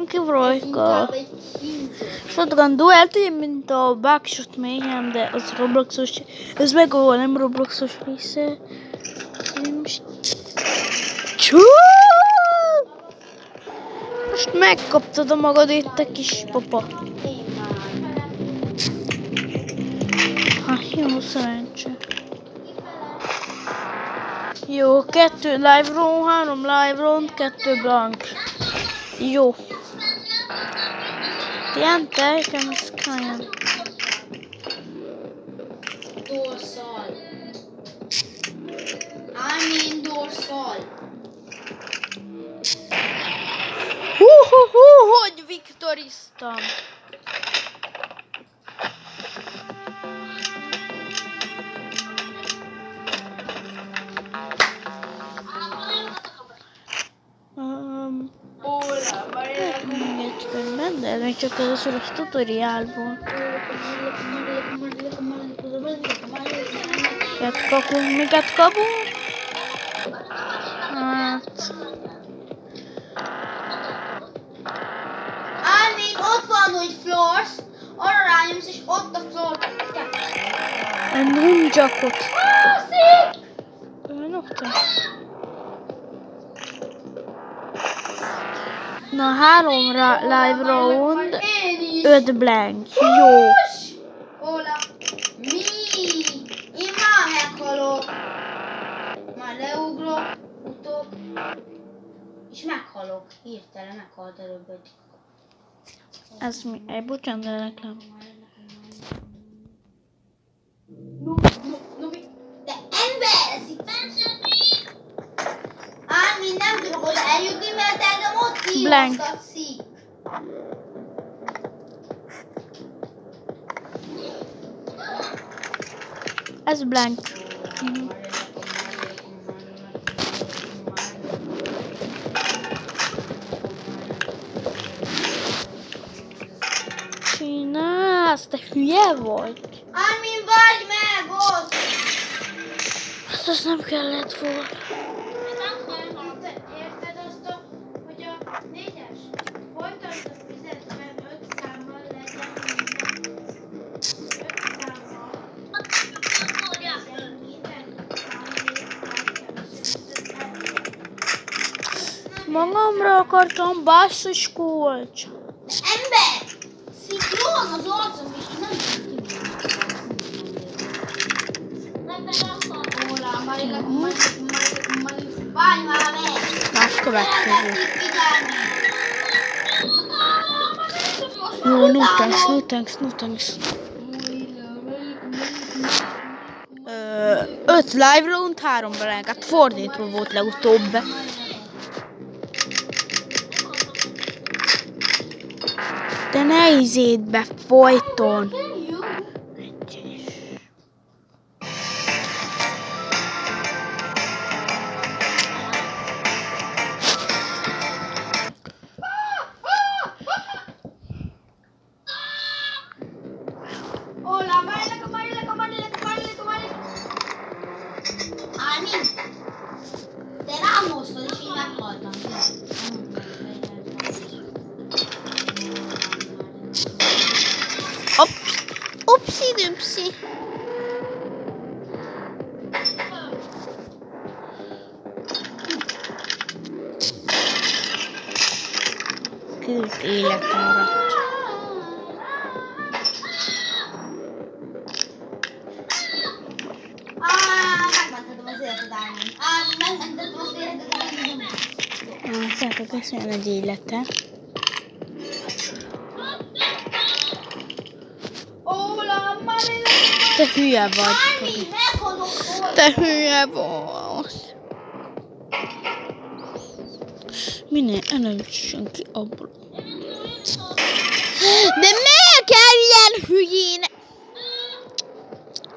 Kivrojka. Shotgun duelt, ugye, mint a Buckshot Mayhem, de az Robloxos. Ez meg a nem Robloxos része. Most megkaptad a magadét, te kis papa. Jó szerencse. Jó, 2 live round, 3 live round, 2 blank. Jó. Ilyen teljesen szkáján. Dorsal. Dorsal. Hogy viktoriztam. De ez még csak az a szoros tutoriálból. Miket kapunk? Hát... Még ott van, hogy floors, arra rányomsz, és ott a floor. Egy nunjakot. Szép! Na, 3 live round, 5 blank. Jó. Hola. Mi? Én már meghalok. Már leugrok, utok. És meghalok. Hirtelen meghalt előbb egy. Ez mi? Bocsánat, de reklám. De ember! Ez itt Ármin, nem tudok oda eljutni, mert engem ott hívasztatszik. Ez blank. Csinálsz, te hülye vagy? Ármin, vagy meg ott! Hát azt nem kellett volna. Érted azt, hogy a 4-es folytasd a fizetben 5 számmal legyen minden. 5 számmal. Magamra akartam basszus kulcs. De ember! Sziklón az arcom, és nem Várj már meg! Más következő. Jó, no thanks. 5 live round, 3 blank. Hát fordítva volt legutóbb. De ne izéd be folyton. Ármin, te rám hoztad, és én meghaltam. Upsi-dupsi. Két élet maradt. Megmentettem az életed, Ármin. Megmentettem az életed, Ármin. Tehát köszönöm egy élete. Te hülye vagy. Ármin, meghalok volna. Te hülye vagy. Minél előbb ki abból. De miért kell ilyen hülyén?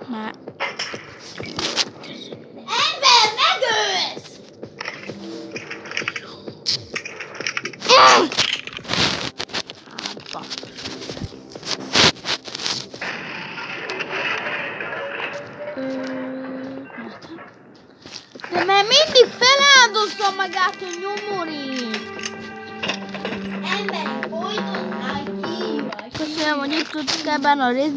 Már. Ember, megölsz! De mert mindig feláldozza magát a nyomori. Ember, Remélem, hogy itt tudtuk ebben a részben